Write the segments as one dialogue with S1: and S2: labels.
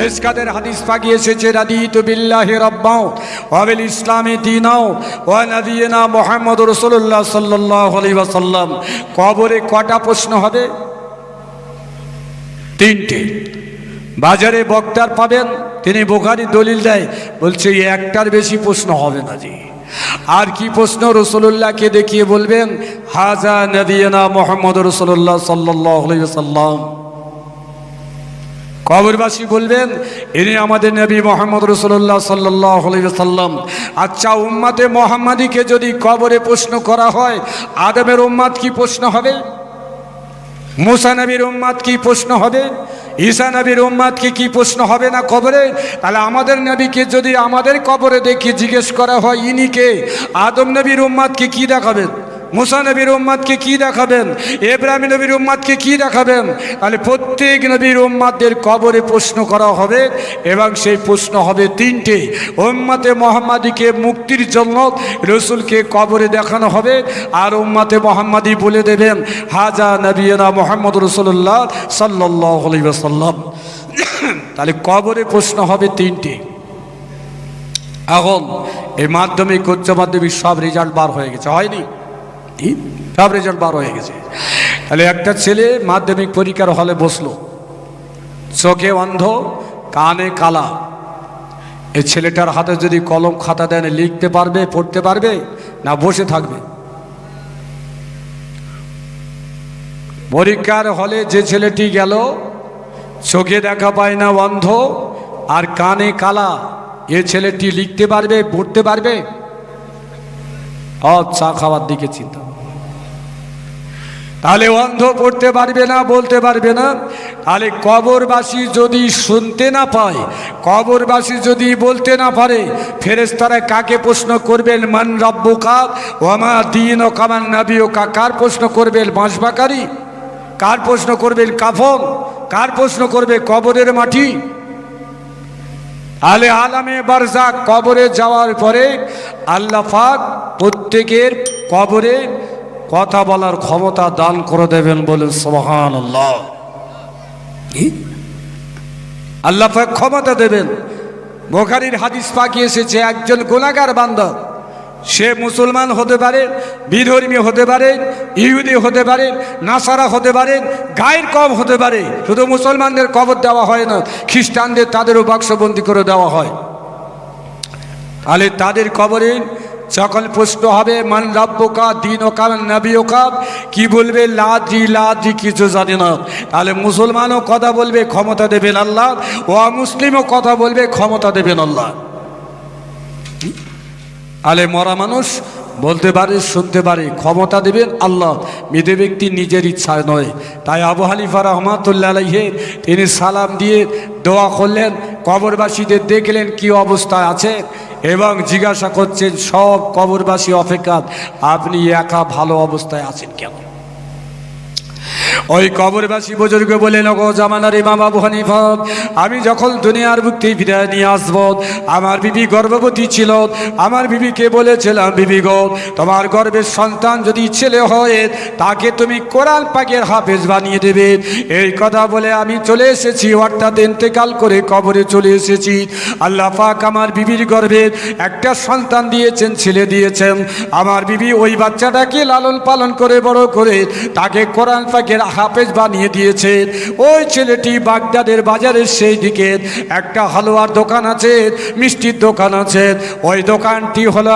S1: মিশকাতের হাদিস পাক এসেছে, রাদিতু বিল্লাহি রাব্বাও ওয়া বিল ইসলামি দীনাও ওয়া নবিয়িনা মুহাম্মদুর রাসূলুল্লাহ সাল্লাল্লাহু আলাইহি ওয়াসাল্লাম। কবরে কটা প্রশ্ন হবে? তিনটে। বাজারে বক্তার পাবেন, তিনি বুখারী দলিল দেয়, বলছে একটার বেশি প্রশ্ন হবে না জি। আর কি প্রশ্ন? রাসূলুল্লাহকে দেখিয়ে বলবেন হাজা নবিয়িনা মুহাম্মদুর রাসূলুল্লাহ সাল্লাল্লাহু আলাইহি ওয়াসাল্লাম। কবরবাসী বলবেন ইনি আমাদের নবী মুহাম্মদ রাসূলুল্লাহ সাল্লাল্লাহু আলাইহি ওয়াসাল্লাম। আচ্ছা, উম্মতে মুহাম্মাদীকে যদি কবরে প্রশ্ন করা হয়, আদমের উম্মত কি প্রশ্ন হবে? মুসা নবীর উম্মত কি প্রশ্ন হবে? ঈসা নবীর উম্মতকে কি প্রশ্ন হবে না কবরে? তাহলে আমাদের নবীকে যদি আমাদের কবরে দেখে জিজ্ঞেস করা হয় ইনি কে, আদম নবীর উম্মতকে কি দেখাবেন? মুসা নবীর উম্মতকে কি দেখাবেন? ইব্রাহিম নবীর উম্মতকে কি দেখাবেন? তাহলে প্রত্যেক নবীর উম্মতদের কবরে প্রশ্ন করা হবে, এবং সেই প্রশ্ন হবে তিনটে। উম্মতে মুহাম্মাদীকে মুক্তির জন্য রসুলকে কবরে দেখানো হবে, আর উম্মতে মুহাম্মাদী বলে দেবেন হাজা নবিয়না মুহাম্মদ রাসূলুল্লাহ সাল্লাল্লাহু আলাইহি ওয়াসাল্লাম। তাহলে কবরে প্রশ্ন হবে তিনটে। এখন এই মাধ্যমিক উচ্চ মাধ্যমিক সব রেজাল্ট বার হয়ে গেছে, হয়নি? সব রেজাল্ট বার হয়ে গেছে। তাহলে একটা ছেলে মাধ্যমিক পরীক্ষার হলে বসলো, চোখে অন্ধ, কানে কালা। এই ছেলেটার হাতে যদি কলম খাতা দেন, লিখতে পারবে, পড়তে পারবে না বসে থাকবে? পরীক্ষার হলে যে ছেলেটি গেল, চোখে দেখা পায় না, অন্ধ আর কানে কালা, এ ছেলেটি লিখতে পারবে, পড়তে পারবে? চা খাওয়ার দিকে চিন্তা। তাহলে অন্ধ পড়তে পারবে না, বলতে পারবে না। তাহলে কবরবাসী যদি শুনতে না পায়, কবরবাসী যদি বলতে না পারে, ফেরেশতারা কাকে প্রশ্ন করবেন? মান রাব্বুকা ওয়া মা দীনুকা মান নাবিয়ুকা। কার প্রশ্ন করবেন? বাঁশবাকারি? কার প্রশ্ন করবেন? কাফন? কার প্রশ্ন করবে? কবরের মাটি? আলে আলামে বারজাক, কবরে যাওয়ার পরে আল্লাহ পাক প্রত্যেকের কবরে কথা বলার ক্ষমতা দান করে দেবেন, বলে সুবহানাল্লাহ। আল্লাহ পাক ক্ষমতা দেবেন। বুখারীর হাদিস পাক এসেছে, একজন গুনাহগার বান্দা, সে মুসলমান হতে পারে, বিধর্মী হতে পারে, ইহুদি হতে পারে, নাসারা হতে পারে, গায়ের কম হতে পারে। শুধু মুসলমানদের কবর দেওয়া হয় না, খ্রিস্টানদের তাদেরও বাক্সবন্দি করে দেওয়া হয়। তাহলে তাদের কবরে সকল প্রশ্ন হবে মান রাব্বুকা দীনুকা নাবিয়ুকা। কি বলবে? লাদ্রি লাদ্রি, কিছু জানি না। তাহলে মুসলমানও কথা বলবে, ক্ষমতা দেবেন আল্লাহ। ও মুসলিমও কথা বলবে, ক্ষমতা দেবেন আল্লাহ। আলে মরা মানুষ বলতে পারে, শুনতে পারে, ক্ষমতা দেবেন আল্লাহ। মৃত ব্যক্তি নিজের ইচ্ছায় নয়। তাই আবু হানিফা রাহমাতুল্লাহ আলাইহি তিনি সালাম দিয়ে দোয়া করলেন, কবরবাসীদের দেখলেন কি অবস্থায় আছে, এবং জিজ্ঞাসা করছেন সব কবরবাসী অপেক্ষা আপনি একা ভালো অবস্থায় আছেন কেন? ওই কবরবাসী বুজুর্গ বলেন, গো জামানার ইমাম আবু হানিফা, আমি যখন দুনিয়ার মুক্তি ফিরে নিয়ে আসব, আমার বিবি গর্ভবতী ছিল। আমার বিবিকে বলেছিলাম, বিবি গো, তোমার গর্ভের সন্তান যদি ছেলে হয়, তাকে তুমি কোরআন পাকের হাফেজ বানিয়ে দেবে। এই কথা বলে আমি চলে এসেছি, অর্থাৎ ইন্তেকাল করে কবরে চলে এসেছি। আল্লাহ পাক আমার বিবির গর্ভে একটা সন্তান দিয়েছেন, ছেলে দিয়েছেন। আমার বিবি ওই বাচ্চাটাকে লালন পালন করে বড় করে তাকে কোরআন পাকের হাফেজ বানিয়ে দিয়েছে। ওই ছেলেটি বাগদাদের বাজারের সেই দিকে একটা হালুয়ার দোকান আছে, মিষ্টির দোকান আছে। ওই দোকানটি হলো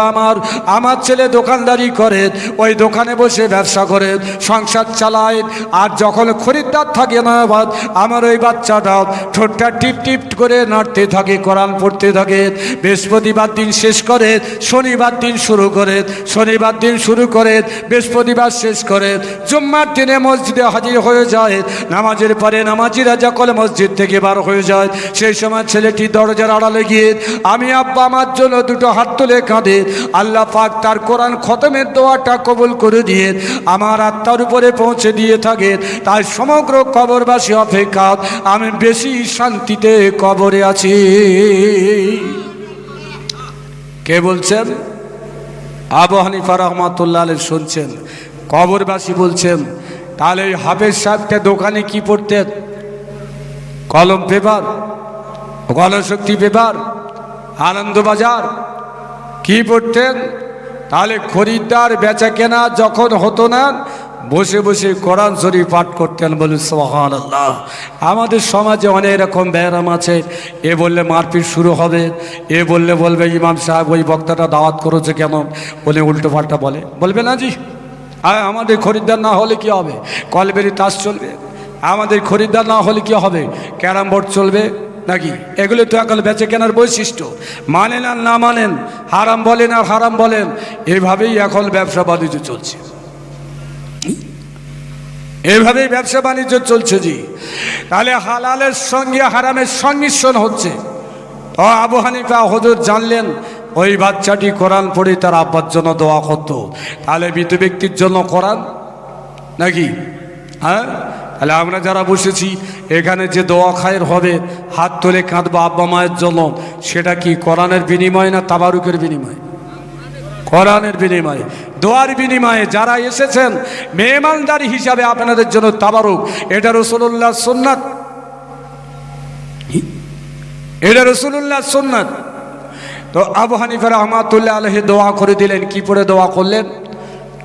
S1: আমার ছেলে দোকানদারি করে, ওই দোকানে বসে ব্যবসা করে, সংসার চালায়। আর যখন খরিদ্দার থাকে না, আমার ওই বাচ্চাটা ঠোঁটটা টিপ টিপ করে নাড়তে থাকে, কোরআন পড়তে থাকে। বৃহস্পতিবার দিন শেষ করে শনিবার দিন শুরু করে, শনিবার দিন শুরু করে বৃহস্পতিবার শেষ করে, জুম্মার দিনে মসজিদে হাজির হয়ে যায়। নামাজের পরে নামাজিরা যখন মসজিদ থেকে বার হয়ে যায়, সেই সময় ছেলেটি দরজার আড়ালে গিয়ে আমি আব্বা আমার জন্য দুটো হাত তুলে কাঁদে। আল্লাহ পাক তার কোরআন খতমের দোয়াটা কবুল করে দিয়ে আমার আত্মার উপরে পৌঁছে দিয়ে থাকে। তাই সমগ্র কবরবাসী অপেক্ষা আমি বেশি শান্তিতে কবরে আছি। কে বলছেন? আবু হানিফা রাহমাতুল্লাহ আলাইহি শুনছেন। কবরবাসী বলছেন, তাহলে এই হাফেজ সাহেবটা দোকানে কি পড়তেন? কলম পেপার। গণশক্তি পেপার, আনন্দবাজার কি পড়তেন? তাহলে খরিদ্দার বেচা কেনা যখন হতো না, বসে বসে কোরআন শরীফ পাঠ করতেন। বলুন সুবহানাল্লাহ। আমাদের সমাজে অনেক রকম ব্যায়াম আছে। এ বললে মারপিট শুরু হবে, এ বললে বলবে ইমাম সাহেব ওই বক্তাটা দাওয়াত করেছে কেন, বলে উল্টো পাল্টা বলবে না জি। আর আমাদের খরিদ্দার না হলে কি হবে? কলবেরি তাস চলবে। আমাদের খরিদ্দার না হলে কি হবে? ক্যারাম বোর্ড চলবে নাকি? এগুলো তো এখন বেচে কেনার বৈশিষ্ট্য। মানেন আর না মানেন, হারাম বলেন আর হারাম বলেন, এভাবেই এখন ব্যবসা বাণিজ্য চলছে। এভাবেই ব্যবসা বাণিজ্য চলছে জি। তাহলে হালালের সঙ্গে হারামের সংমিশ্রণ হচ্ছে। তো আবু হানিফা হুজুর জানলেন ওই বাচ্চাটি কোরআন পড়ে তার আব্বার জন্য দোয়া করত। তাহলে মৃত ব্যক্তির জন্য কোরআন নাকি? হ্যাঁ, তাহলে আমরা যারা বসেছি এখানে যে দোয়া খায়ের হবে, হাত তুলে কাঁদবো আব্বা মায়ের জন্য, সেটা কি কোরআনের বিনিময় না তাবারুকের বিনিময়? কোরআনের বিনিময়ে, দোয়ার বিনিময়ে। যারা এসেছেন মেহমানদারি হিসাবে আপনাদের জন্য তাবারুক, এটা রাসূলুল্লাহ সুন্নাত, এটা রাসূলুল্লাহ সুন্নাত। তো আবু হানিফা রাহমাতুল্লাহ আলাইহি দোয়া করে দিলেন। কি পড়ে দোয়া করলেন?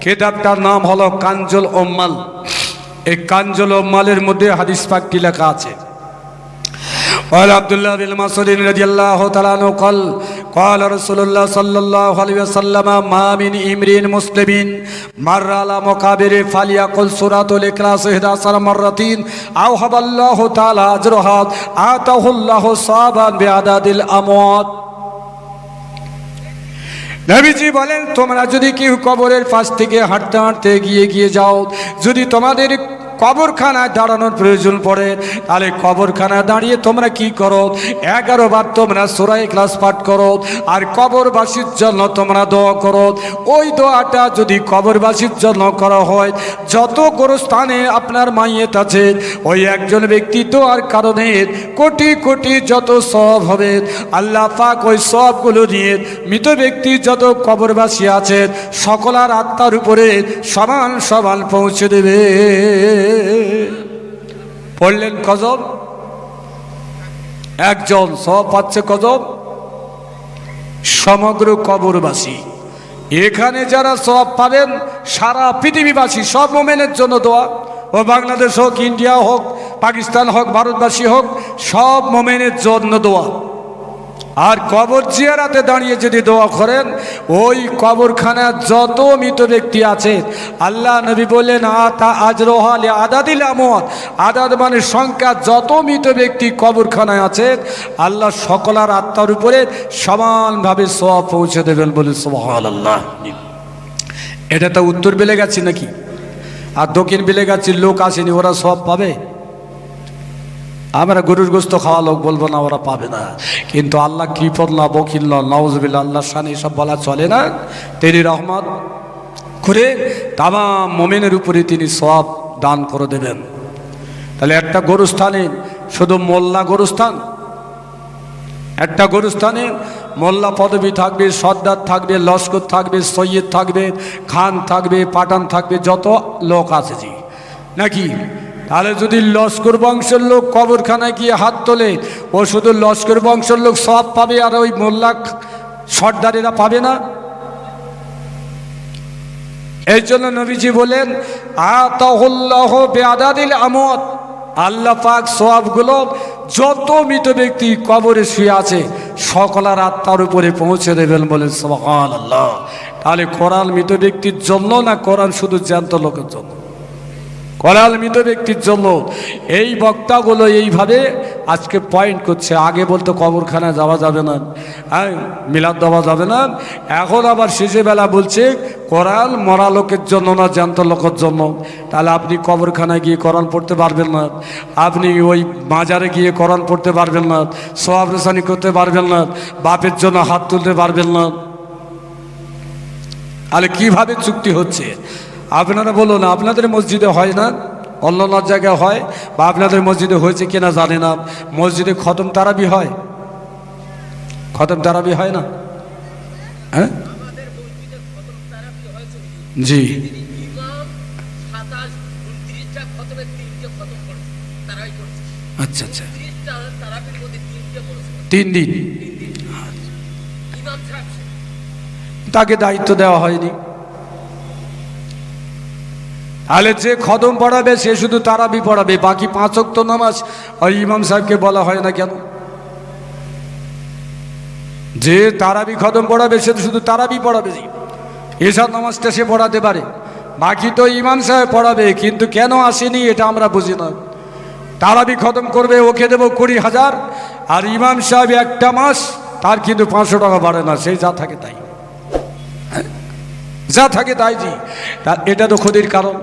S1: কিতাবটার নাম হলো কানজুল উম্মাল। এই কানজুল উম্মালের মধ্যে হাদিস পাকটি লেখা আছে। قال عبد الله بن مسعود رضي الله تعالى عنه قال رسول الله صلى الله عليه وسلم ما من امرئ مسلم مر على مقابر فليقل سورة الإخلاص 11 مرة أوهب الله تعالى أجرها آتاه الله ثوابا بعدد الأموات। নবীজি বলেন, তোমরা যদি কেউ কবরের পাশ থেকে হাঁটতে হাঁটতে গিয়ে যাও, যদি তোমাদের কবরখানায় দাঁড়ানোর প্রয়োজন পড়ে, তাহলে কবরখানায় দাঁড়িয়ে তোমরা কি করো? 11 বার তোমরা সূরা ইখলাস পাঠ করো, আর কবরবাসীর জন্য তোমরা দোয়া করো। ওই দোয়াটা যদি কবরবাসীর জন্য করা হয়, যত গোরস্থানে আপনার মাইয়েত আছে, ওই একজন ব্যক্তি দোয়ার কারণে কোটি কোটি যত সওয়াব হবে, আল্লাহ পাক ওই সওয়াবগুলো নিয়ে মৃত ব্যক্তি যত কবরবাসী আছে সকলের আত্মার উপরে সমান সমান পৌঁছে দেবে। পড়লেন কজন? একজন। সব পাচ্ছে কজন? সমগ্র কবরবাসী। এখানে যারা সব পাবেন সারা পৃথিবীবাসী, সব মোমেনের জন্য দোয়া। ও বাংলাদেশ হোক, ইন্ডিয়া হোক, পাকিস্তান হোক, ভারতবাসী হোক, সব মোমেনের জন্য দোয়া। আর কবর জিয়ারাতে দাঁড়িয়ে যদি দোয়া করেন, ওই কবরখানার যত মৃত ব্যক্তি আছে, আল্লাহ নবী বললেন আতা আজরুহা লিআদাদিল আমওয়াত। আদাদ মানে সংখ্যা, যত মৃত ব্যক্তি কবরখানায় আছে আল্লাহ সকলের আত্মার উপরে সমানভাবে সওয়াব পৌঁছে দেবেন। বলে সুবহানাল্লাহ। এটা তো উত্তর বেলে গেছে নাকি? আর দক্ষিণ বেলে গেছে লোক আসেনি, ওরা সব পাবে? আমরা গরুর গোস্ত খাওয়া লোক বলবো না ওরা পাবে না, কিন্তু আল্লাহ কৃপণ না, বকিল না, নাউজুবিল্লাহ, আল্লাহর শানে এসব বলা চলে না। তিনি রহমত করে তামাম মোমেনের উপরে তিনি সওয়াব দান করে দেবেন। তাহলে একটা গরুস্থানে শুধু মোল্লা গরুস্থান, একটা গরুস্থানে মোল্লা পদবী থাকবে, সর্দার থাকবে, লস্কর থাকবে, সৈয়দ থাকবে, খান থাকবে, পাঠান থাকবে, যত লোক আছে জি নাকি? তাহলে যদি লস্কর বংশের লোক কবরখানায় গিয়ে হাত তোলে, ও শুধু লস্কর বংশের লোক সব পাবে, আর ওই মোল্লা সর্দারেরা পাবে না। এই জন্য নবীজি বলেন আতাহুল্লাহু বিআদাদিল আমওয়াত। আল্লাহ পাক সওয়াবগুলো যত মৃত ব্যক্তি কবরে শুয়ে আছে সকলের আত্মার উপরে পৌঁছে দেবেন। বলেন সুবহানাল্লাহ। তাহলে কোরআন মৃত ব্যক্তির জন্য না কোরআন শুধু জ্যান্ত লোকের জন্য? কোরআন মৃত ব্যক্তির জন্য। এই বক্তাগুলো এইভাবে আজকে পয়েন্ট করছে। আগে বলতো কবরখানায় যাওয়া যাবে না, হ্যাঁ মিলাদ দেওয়া যাবে না, এখন আবার শেষে বেলা বলছে কোরআন মরা লোকের জন্য না জ্যান্ত লোকের জন্য। তাহলে আপনি কবরখানায় গিয়ে কোরআন পড়তে পারবেন না, আপনি ওই মাজারে গিয়ে কোরআন পড়তে পারবেন না, সওয়াব রেসানি করতে পারবেন না, বাপের জন্য হাত তুলতে পারবেন না। তাহলে কিভাবে চুক্তি হচ্ছে? আপনারা বলুন, আপনাদের মসজিদে হয় না, অন্য অন্য জায়গায় হয়, বা আপনাদের মসজিদে হয়েছে কিনা জানি না, মসজিদে খতম তারাবি হয়? খতম তারাবি হয় না? হ্যাঁ জি। আচ্ছা আচ্ছা 3 দিন তাকে দায়িত্ব দেওয়া হয়নি। তাহলে যে খতম পড়াবে সে শুধু তারাবি পড়াবে, বাকি 5 ওয়াক্ত নামাজ ওই ইমাম সাহেবকে বলা হয় না কেন? যে তারাবি খতম পড়াবে সে শুধু তারাবি পড়াবে, এসব নামাজটা সে পড়াতে পারে, বাকি তো ইমাম সাহেব পড়াবে। কিন্তু কেন আসেনি এটা আমরা বুঝি না। তারাবি খতম করবে, ওকে দেবো 20,000, আর ইমাম সাহেব একটা মাস তার কিন্তু 500 টাকা বাড়ে না, সেই যা থাকে তাই, যা থাকে তাই জি। তা এটা তো ক্ষতির কারণ।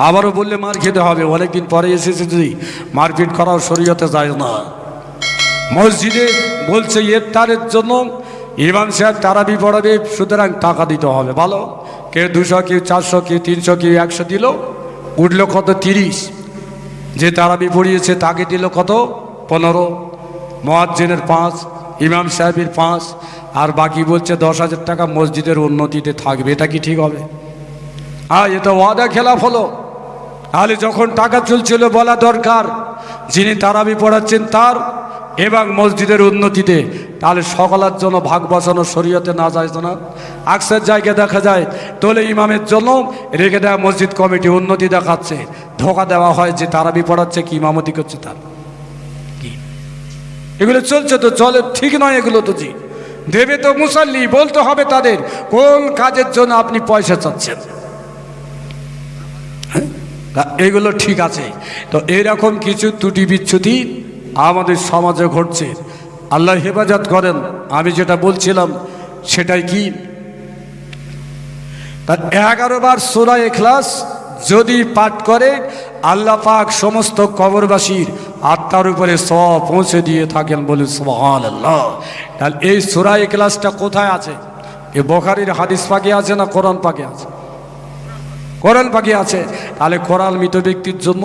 S1: আবারও বললে মার খেতে হবে, অনেকদিন পরে এসেছে, যদি মারপিট করাও শরীয়তে যায় না। মসজিদে বলছে ইফতারের জন্য ইমাম সাহেব তারাবি পড়াবে, সুতরাং টাকা দিতে হবে। ভালো, কেউ 200, কেউ 400, কেউ 300, কেউ 100 দিল, উঠলো কত 30। যে তারাবি পড়িয়েছে তাকে দিল কত 15, মুয়াজ্জিনের 5, ইমাম সাহেবের 5, আর বাকি বলছে 10,000 টাকা মসজিদের উন্নতিতে থাকবে। এটা কি ঠিক হবে? এটা ওয়াদা খেলাফ হলো। তাহলে যখন টাকা চলছিল বলা দরকার যিনি তারাবি পড়াচ্ছেন তার এবং মসজিদের উন্নতিতে, তাহলে সকলের জন্য ভাগ বসানো শরীয়তে না যায় না। আকসার জায়গায় দেখা যায় তোলে ইমামের জন্য রেখে দেওয়া মসজিদ কমিটি উন্নতি দেখাচ্ছে, ধোকা দেওয়া হয় যে তারাবি পড়াচ্ছে কি ইমামতি করছে তার কি। এগুলো চলছে তো চলে, ঠিক নয় এগুলো তো জি। দেবে তো মুসাল্লি, বলতে হবে তাদের কোন কাজের জন্য আপনি পয়সা চাচ্ছেন। এগুলো ঠিক আছে। তো এইরকম কিছু ত্রুটি বিচ্যুতি আমাদের সমাজে ঘটছে, আল্লাহ হেফাজত করেন। আমি যেটা বলছিলাম সেটাই কি, 11 বার সূরা ইখলাস যদি পাঠ করে আল্লাহ পাক সমস্ত কবরবাসীর আত্মার উপরে সওয়াব পৌঁছে দিয়ে থাকেন, বলে সুবহানাল্লাহ। তাহলে এই সূরা ইখলাসটা কোথায় আছে? এ বুখারীর হাদিস পাকে আছে না কোরআন পাকে আছে? কোরআন পাকে আছে। তাহলে কোরআন মৃত ব্যক্তির জন্য,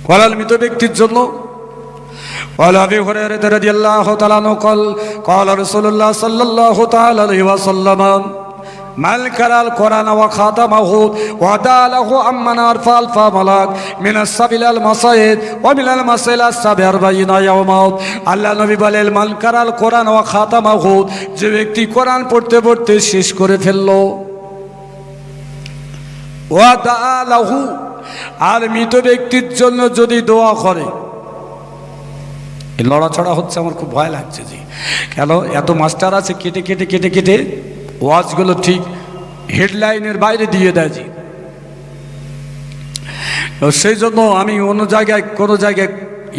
S1: কোরআন মৃত ব্যক্তির জন্য। قال أبي هريرة رضي الله تعالى عنه قال رسول الله صلى الله تعالى عليه وسلم من قرأ القرآن وختمه ودعا له عمن عرف ألف ملاك من السبيل المساجد ومن المسائل السبع 40 يوما। আল্লাহ নবী বলেন মান কারাল কোরআন ওয়া খাতামাহু, যে ব্যক্তি কোরআন পড়তে পড়তে শেষ করে ফেললো, ওয়া দাআ লাহু, আর মৃত ব্যক্তির জন্য যদি দোয়া করে। লড়াছড়া হচ্ছে, আমার খুব ভয় লাগছে জি। কেন এত মাস্টার আছে কেটে কেটে কেটে কেটে ওয়াজগুলো ঠিক হেডলাইনের বাইরে দিয়ে দেয় জি। সেই জন্য আমি অন্য জায়গায় কোনো জায়গায়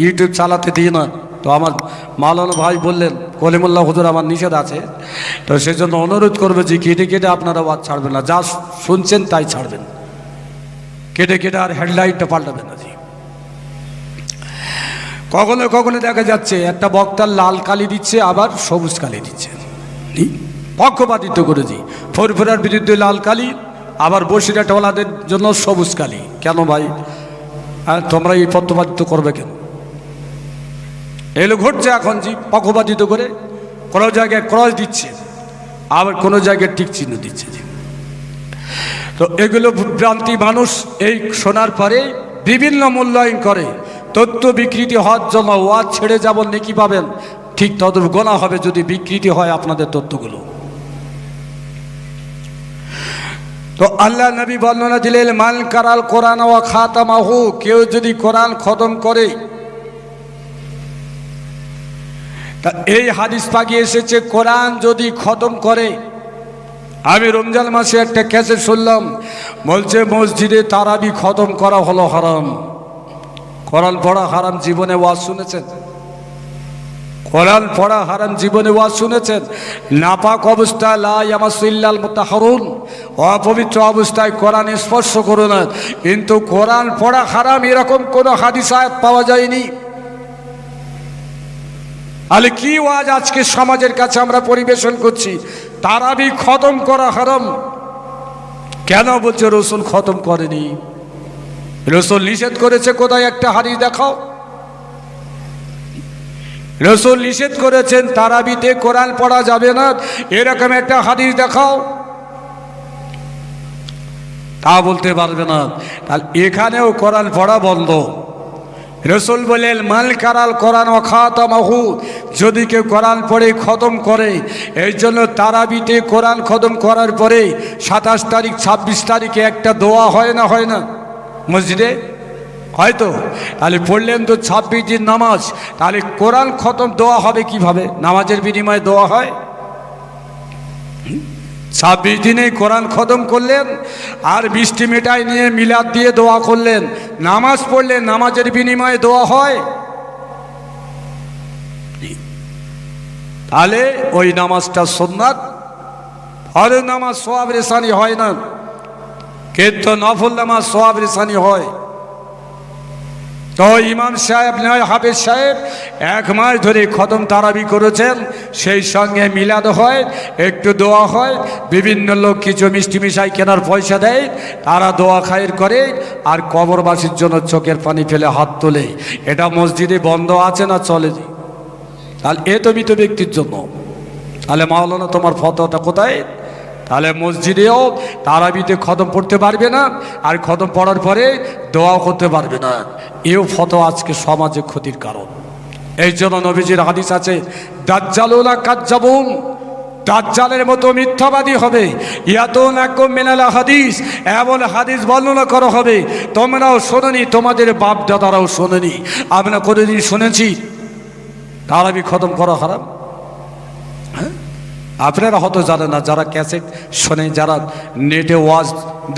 S1: ইউটিউব চালাতে দিই না। তো আমার মাওলানা ভাই বললেন কলিমুল্লাহ হুজুর আমার নিষেধ আছে, তো সেই জন্য অনুরোধ করবে যে কেটে কেটে আপনারা ওয়াজ ছাড়বেন না, যা শুনছেন তাই ছাড়বেন, কেটে কেটে আর হেডলাইনটা পাল্টাবেন না জি। কখনো কখনো দেখা যাচ্ছে একটা বক্তার লাল কালি দিচ্ছে আবার সবুজ কালি দিচ্ছে, পক্ষপাতিত্ব করে জি। ফরফরার বিরুদ্ধে লাল কালি, আবার বসিরাটওয়ালাদের জন্য সবুজ কালি। কেন ভাই তোমরা এই পক্ষপাতিত্ব করবে কেন? এগুলো ঘটছে এখন জি, পক্ষপাতিত্ব করে কোনো জায়গায় ক্রস দিচ্ছে, আবার কোনো জায়গায় টিক চিহ্ন দিচ্ছে জি। তো এগুলো ভ্রান্তি মানুষ এই শোনার পরে বিভিন্ন মূল্যায়ন করে। তথ্য বিকৃতি হওয়ার জন্য ওয়াজ ছেড়ে যাব নেকি পাবেন, ঠিক তত গোনা হবে যদি বিকৃতি হয় আপনাদের তথ্যগুলো। তো আল্লাহ নবী বর্ণনা দিলেন মান কারাল কোরআন ওয়া খাতামাহু, কেউ যদি কোরআন খতম করে। তা এই হাদিস পাকে এসেছে কোরআন যদি খতম করে। আমি রমজান মাসে একটা ক্যাসেট শুনলাম, বলছে মসজিদে তারাবি খতম করা হলো হারাম। কোরআন পড়া হারাম, জীবনে ওয়াজ শুনেছেন? কোরআন পড়া হারাম, জীবনে ওয়াজ শুনেছেন? নাপাক অবস্থায় লা ইয়ামাসু ইল্লাল মুতাহহারুন, অপবিত্র অবস্থায় কোরআন স্পর্শ করো না। কিন্তু কোরআন পড়া হারাম এরকম কোনো হাদিস আয়াত পাওয়া যায়নি। তাহলে কি ওয়াজ আজকে সমাজের কাছে আমরা পরিবেশন করছি? তারাবি খতম করা হারাম। কেন বলছে রসুল খতম করেনি? রসুল নিষেধ করেছে কোথায়? একটা হাদিস দেখাও। রসুল নিষেধ করেছেন তারাবিতে কোরআন পড়া যাবে না, এরকম একটা হাদিস দেখাও। তা বলতে পারবে না। তাহলে এখানেও কোরআন পড়া বন্ধ। রসুল বলেন মাল কারাল কোরআন খাতামাহু, যদি কেউ কোরআন পড়ে খতম করে, এই জন্য তারাবিতে কোরআন খতম করার পরে 27 তারিখ 26 তারিখে একটা দোয়া হয় না, হয় না মসজিদে? হয়তো। তাহলে পড়লেন তো 26 দিন নামাজ, তাহলে কোরআন খতম দোয়া হবে কিভাবে? নামাজের বিনিময়ে দোয়া হয়? 26 দিনে কোরআন খতম করলেন আর মিষ্টি মিঠাই নিয়ে মিলাদ দিয়ে দোয়া করলেন, নামাজ পড়লেন, নামাজের বিনিময়ে দোয়া হয়? তাহলে ওই নামাজটা সুন্নাত, ফরজ নামাজ সওয়াব রেসানি হয় না, কিন্তু নফল নামাজ সওয়াব রেসানি হয়। তো ইমাম সাহেব নয় হাফেজ সাহেব 1 মাস ধরে খতম তারাবি করেছেন, সেই সঙ্গে মিলাদ হয়, একটু দোয়া হয়, বিভিন্ন লোক কিছু মিষ্টি মিশাই কেনার পয়সা দেয়, তারা দোয়া খায়ের করে আর কবরবাসীর জন্য চোখের পানি ফেলে হাত তোলে। এটা মসজিদে বন্ধ আছে না চলে? তাহলে এ তো মৃত ব্যক্তির জন্য। তাহলে মাওলানা তোমার ফতোয়াটা কোথায়? তাহলে মসজিদেও তারাবিতে খতম পড়তে পারবে না, আর খতম পড়ার পরে দোয়াও করতে পারবে না। এও ফতোয়া আজকে সমাজে ক্ষতির কারণ। এই জন্য নবীজির হাদিস আছে, দাজ্জালুনা কাজ্জাবুন, দাজ্জালের মতো মিথ্যাবাদী হবে। ইয়াতুনাকুম মিনাল হাদিস, এমন হাদিস বর্ণনা করা হবে তোমরাও শোনোনি, তোমাদের বাপ দাদারাও শোনেনি। আমরা কোনোদিন শুনেছি তারাবি খতম করা হারাম? আপনারা হয়তো জানেন না, যারা ক্যাসেট শোনে, যারা নেটে ওয়াজ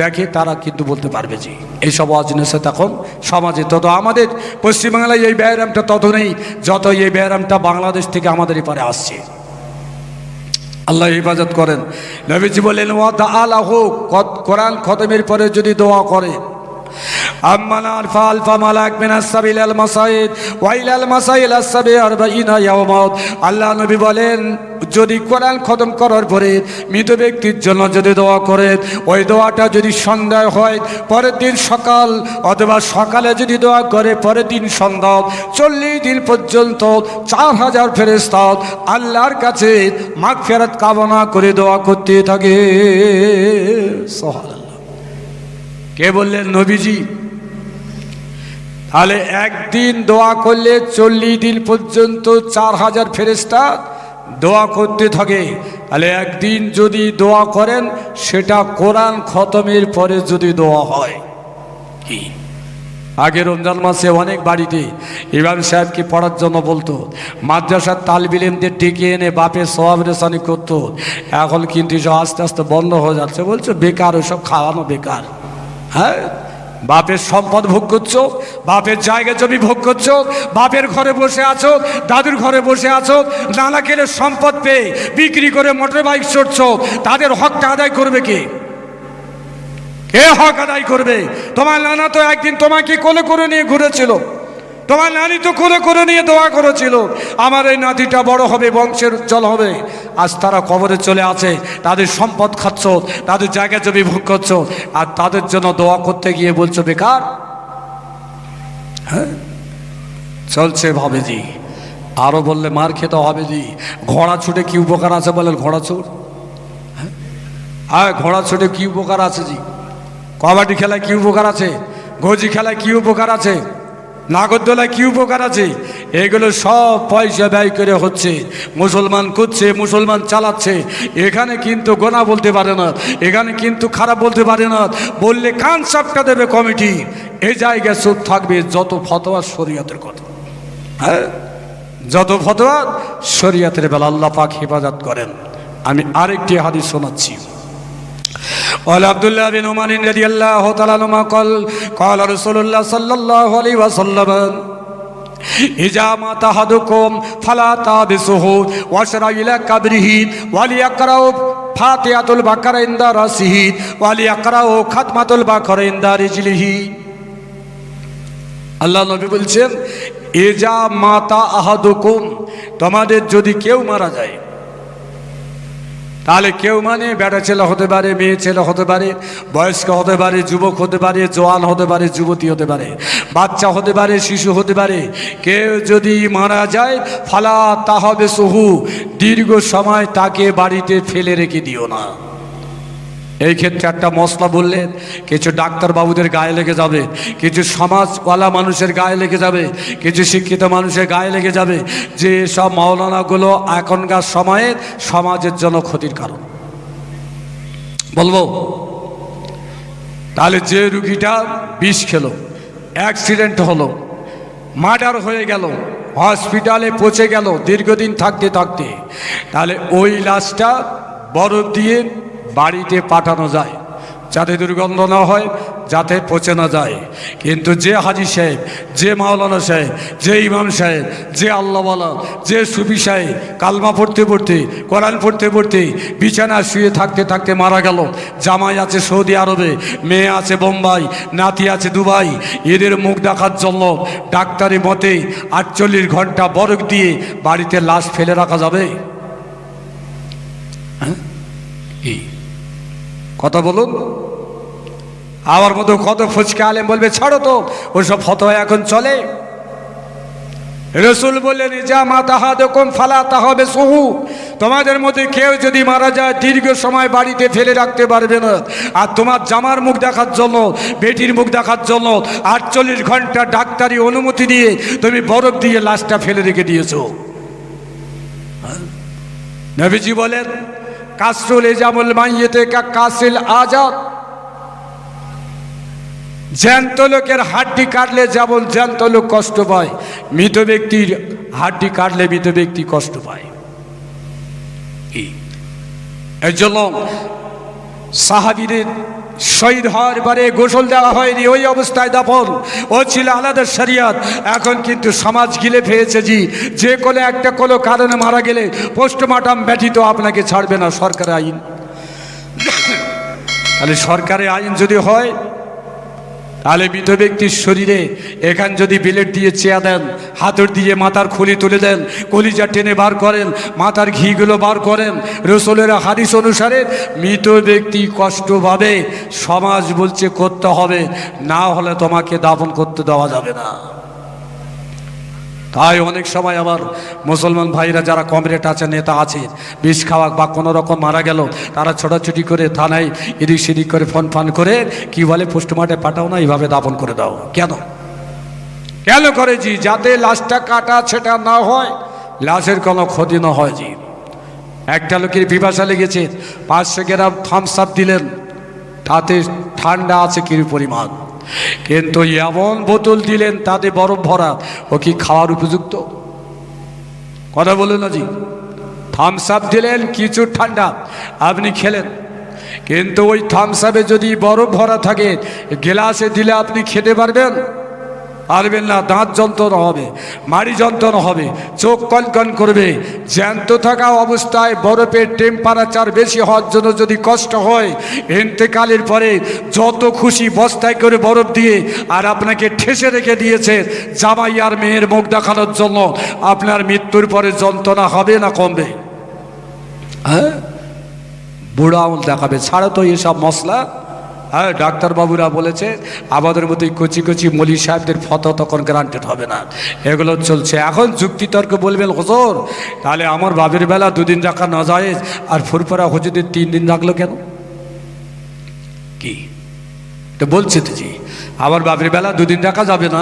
S1: দেখে, তারা কিন্তু বলতে পারবে যে এইসব ওয়াজ নেশে তখন সমাজে তত আমাদের পশ্চিমবাংলায় এই ব্যায়ামটা তত নেই যত এই ব্যায়ামটা বাংলাদেশ থেকে আমাদের এপারে আসছে। আল্লাহ হেফাজত করেন। নবীজি বলেন ওয়াদা আলাহু, কোরআন খতমের পরে যদি দোয়া করে, আম্মানার ফালফা মালাক মিনাস সাবিলাল মাসাইদ ওয়াইলাল মাসাইল আসসাবি 40 ইয়াওমা। আল্লাহ নবী বলেন যদি কোরআন খতম করার পরে মৃত ব্যক্তির জন্য যদি দোয়া করে, ওই দোয়াটা যদি সন্ধ্যায় হয়, পরের দিন সকাল, অথবা সকালে যদি দোয়া করে পরের দিন সন্ধ্যা, 40 দিন পর্যন্ত 4000 ফেরেশতা আল্লাহর কাছে মাগফিরাত কামনা করে দোয়া করতে থাকে। সুবহানাল্লাহ। কে বললেন? নবীজি। তাহলে একদিন দোয়া করলে 40 দিন পর্যন্ত 4000 ফেরেশতা দোয়া করতে থাকে। তাহলে একদিন যদি দোয়া করেন, সেটা কোরআন খতমের পরে যদি দোয়া হয়। কি আগে রমজান মাসে অনেক বাড়িতে ইমাম সাহেবকে পড়ার জন্য বলতো, মাদ্রাসার তালিবে ইলমদের ডেকে এনে বাপের সওয়াব রেসানি করতো। এখন কিন্তু আস্তে আস্তে বন্ধ হয়ে যাচ্ছে, বলছে বেকার, ওসব খাওয়ানো বেকার। হ্যাঁ, বাপের সম্পদ ভোগ করছো, বাপের জায়গা জমি ভোগ করছো, বাপের ঘরে বসে আছো, দাদুর ঘরে বসে আছো, নানা কেলে সম্পদ পেয়ে বিক্রি করে মোটর বাইক চড়ছো, তাদের হকটা আদায় করবে কে? কে হক আদায় করবে? তোমার নানা তো একদিন তোমাকে কোলে করে নিয়ে ঘুরেছিল, তোমার নানি তো কোলে করে নিয়ে দোয়া করেছিল আমার এই নাতিটা বড় হবে, বংশের উজ্জ্বল হবে। আজ তারা কবরে চলে আছে, তাদের সম্পদ খাচ্ছ, তাদের জায়গা জমি ভোগ করছো, আর তাদের জন্য দোয়া করতে গিয়ে বলছো বেকার। হ্যাঁ, চলছে ভাবে জি। আরো বললে মার খেতে হবে জি। ঘোড়া ছুটে কি উপকার আছে বলেন? ঘোড়া ছুট, হ্যাঁ, ঘোড়া ছুটে কি উপকার আছে জি? কবাডি খেলায় কি উপকার আছে? গজি খেলায় কি উপকার আছে? নাগরদোলায় কি উপকার আছে? এগুলো সব পয়সা ব্যয় করে হচ্ছে, মুসলমান করছে, মুসলমান চালাচ্ছে। এখানে কিন্তু গোনা বলতে পারে না, এখানে কিন্তু খারাপ বলতে পারে না, বললে কান চাপটা দেবে কমিটি। এই জায়গায় চুপ থাকবে যত ফতোয়া শরীয়তের কথা। হ্যাঁ, যত ফতোয়া শরীয়তের বেলা। আল্লাহ পাক হেফাজত করেন। আমি আরেকটি হাদিস শোনাচ্ছি। قال عبد الله بن عمر رضي الله تعالى عنهما قال رسول الله صلى الله عليه وسلم إذا مات أحدكم فلا تحبسوه واشرعوا إلى قبره وليقرأ فاتحة البقرة عند رأسه وليقرأ ختمة البقرة عند رجله। আল্লাহ নবী বলছেন ইজা মাতা আহাদুকুম, তোমাদের যদি কেউ মারা যায়, তাহলে কেউ মানে বেটা ছেলে হতে পারে, মেয়ে ছেলে হতে পারে, বয়স্ক হতে পারে, যুবক হতে পারে, জওয়ান হতে পারে, যুবতী হতে পারে, বাচ্চা হতে পারে, শিশু হতে পারে। কেউ যদি মারা যায় ফালা তাহবে সহু, দীর্ঘ সময় তাকে বাড়িতে ফেলে রেখে দিও না। এই ক্ষেত্রে একটা মশলা বললেন, কিছু ডাক্তারবাবুদের গায়ে লেগে যাবে, কিছু সমাজওয়ালা মানুষের গায়ে লেগে যাবে, কিছু শিক্ষিত মানুষের গায়ে লেগে যাবে যে সব মাওলানাগুলো এখনকার সময়ে সমাজের জন্য ক্ষতির কারণ। বলবো তাহলে যে রুগীটা বিষ খেলো, অ্যাক্সিডেন্ট হলো, মার্ডার হয়ে গেল, হসপিটালে পৌঁছে গেল দীর্ঘদিন থাকতে থাকতে, তাহলে ওই লাশটা বরফ দিয়ে বাড়িতে পাঠানো যায় যাতে দুর্গন্ধ না হয়, যাতে পচে না যায়। কিন্তু যে হাজি সাহেব, যে মাওলানা সাহেব, যে ইমাম সাহেব, যে আল্লাহওয়ালা, যে সুফি সাহেব কালমা পড়তে পড়তে, কোরআন পড়তে পড়তে বিছানা শুয়ে থাকতে থাকতে মারা গেল, জামাই আছে সৌদি আরবে, মেয়ে আছে বোম্বাই, নাতি আছে দুবাই, এদের মুখ দেখার জন্য ডাক্তারি মতে 48 ঘন্টা বরফ দিয়ে বাড়িতে লাশ ফেলে রাখা যাবে? হ্যাঁ, কথা বলুন। আমার মতো কত ফুচকা আলেম বলবে ছাড়ো তো, ওসব ফতোয়া এখন চলে। রসুল বললেন যা মাতাহাদুকুম ফালা তাহাবেসুহু, তোমাদের মধ্যে কেউ যদি মারা যায় দীর্ঘ সময় বাড়িতে ফেলে রাখতে পারবে না। আর তোমার জামার মুখ দেখার জন্য, বেটির মুখ দেখার জন্য 48 ঘন্টা ডাক্তারি অনুমতি দিয়ে তুমি বরফ দিয়ে লাশটা ফেলে রেখে দিয়েছো। নবীজি বলেন কাসরুল ইজামুল মাইয়িতে কা কাসিল আজাদ, জ্যান্ত লোকের হাড্ডি কাটলে যেমন জ্যান্ত লোক কষ্ট পায়, মৃত ব্যক্তির হাড্ডি কাটলে মৃত ব্যক্তি কষ্ট পায়। এর জন্য সাহাবীদের শহীদ হওয়ার পরে গোসল দেওয়া হয়নি, ওই অবস্থায় দাফন, ও ছিল আলাদা শরিয়ত। এখন কিন্তু সমাজ গিলে ফেলেছে যে কোনো একটা কোনো কারণে মারা গেলে পোস্টমর্টম ব্যতীত আপনাকে ছাড়বে না, সরকারের আইন। তাহলে সরকারের আইন যদি হয়, তাহলে মৃত ব্যক্তির শরীরে এখান যদি বিলেট দিয়ে চেয়া দেন, হাতুড় দিয়ে মাথার খুলি তুলে দেন, কলিজা টেনে বার করেন, মাথার ঘিগুলো বার করেন, রসুলের হাদিস অনুসারে মৃত ব্যক্তি কষ্ট পাবে, সমাজ বলছে করতে হবে, না হলে তোমাকে দাফন করতে দেওয়া যাবে না। তাই অনেক সময় আমার মুসলমান ভাইরা যারা কমরেড আছে, নেতা আছে, বিষ খাওয়া বা কোনো রকম মারা গেল, তারা ছোটাছুটি করে থানায় এদিক সেদিক করে ফোন ফান করে কি বলে পোস্টমর্টে পাঠাও না, এইভাবে দাফন করে দাও। কেন কেন করে যাতে লাশটা কাটা সেটা না হয়, লাশের কোনো ক্ষতি না হয়। একটা লোকের পিপাসা লেগেছে, 500 গ্রাম থামস আপ দিলেন, তাতে ঠান্ডা আছে কি পরিমাণ, কিন্তু এমন বোতল দিলেন তাতে বরফ ভরা, ও কি খাওয়ার উপযুক্ত? কথা বলুন না থামস আপ দিলেন কিছু ঠান্ডা, আপনি খেলেন, কিন্তু ওই থামস আপে যদি বরফ ভরা থাকে, গ্লাসে দিলে আপনি খেতে পারবেন? পারবেন না। দাঁত যন্ত্রণা হবে, মাড়ি যন্ত্রণা হবে, চোখ কনকন করবে। জ্যান্ত থাকা অবস্থায় বরফের টেম্পারেচার বেশি হওয়ার জন্য যদি কষ্ট হয়, ইন্তেকালের পরে যত খুশি বস্তায় করে বরফ দিয়ে আর আপনাকে ঠেসে রেখে দিয়েছে জামাই আর মেয়ের মুখ দেখানোর জন্য, আপনার মৃত্যুর পরে যন্ত্রণা হবে না কমবে? হ্যাঁ, বুড়া আঙুল দেখাবে। ছাড়া তো এসব মশলা। হ্যাঁ, ডাক্তারবাবুরা বলেছে আমাদের মতো কচি কচি মলি সাহেবদের ফটো তখন গ্রান্টেড হবে না, এগুলো চলছে। এখন যুক্তিতর্ক বলবেন হুজুর, তাহলে আমার বাবের বেলা 2 দিন রাখা না যায়, আর ফুরফুরা হুজুরদের 3 দিন রাখলো কেন? কি তো বলছে তো আমার বাবের বেলা 2 দিন রাখা যাবে না,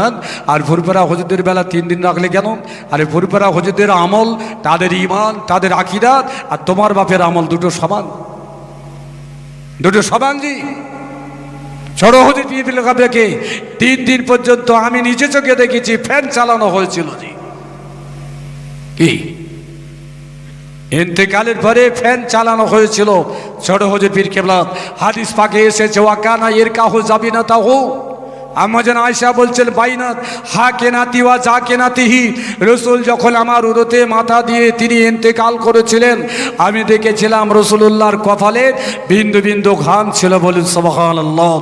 S1: আর ফুরফুরা হুজুরদের বেলা 3 দিন রাখলে কেন? আরে ফুরফুরা হুজুরদের আমল, তাদের ঈমান, তাদের আকীদাত আর তোমার বাপের আমল দুটো সমান, দুটো সমান। ছোট হুজুর পীর কাবলাকে 3 দিন পর্যন্ত আমি নিজে চোখে দেখেছি ফ্যান চালানো হয়েছিল। কি ইন্তেকালের পরে ফ্যান চালানো হয়েছিল ছোট হুজুর পীর কেবলা। হাদিস পাকে এসেছে ওয়াকানা ইরকাহু জাবিনাতাহু, আম্মাজান আয়েশা বলছেন বাইনাত হা কেনাতি ওয়া যা কেনাতিহি, রসুল যখন আমার উরুতে মাথা দিয়ে তিনি ইন্তেকাল করেছিলেন, আমি দেখেছিলাম রসুলুল্লাহর কপালে বিন্দু বিন্দু ঘাম ছিল। বলুন সুবহানাল্লাহ।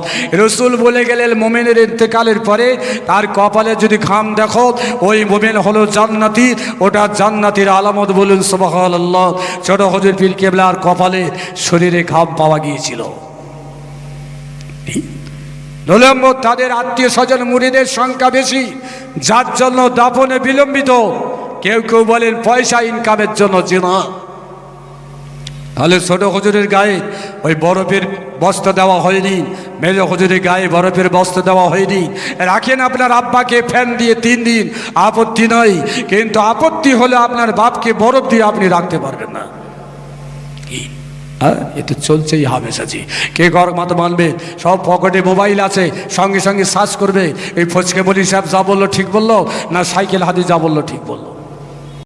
S1: রসুল বলে গেলেন মোমেনের ইন্তেকালের পরে তার কপালে যদি ঘাম দেখো, ওই মোমেন হলো জান্নাতি, ওটা জান্নাতির আলামত। বলুন সুবহানাল্লাহ। ছোট হুজুর পীর কেবলার কপালে শরীরে ঘাম পাওয়া গিয়েছিল। তাদের আত্মীয় স্বজন মুরিদের সংখ্যা বেশি, যার জন্য দাফনে বিলম্বিত। কেউ কেউ বলেন পয়সা ইনকামের জন্য জিনা। তাহলে ছোট হুজুরের গায়ে ওই বরফের বস্ত্র দেওয়া হয়নি, মেজ হুজুরের গায়ে বরফের বস্ত্র দেওয়া হয়নি। রাখেন আপনার আব্বাকে ফ্যান দিয়ে 3 দিন, আপত্তি নয়, কিন্তু আপত্তি হলে আপনার বাপকে বরফ দিয়ে আপনি রাখতে পারবেন না। কি এ তো চলছেই হামেশাজি। কে ঘর মতো মানবে? সব পকেটে মোবাইল আছে, সঙ্গে সঙ্গে সার্চ করবে এই ফচকে বলি সাহেব যা বললো ঠিক বললো, না সাইকেল হাদি যা বললো ঠিক বললো।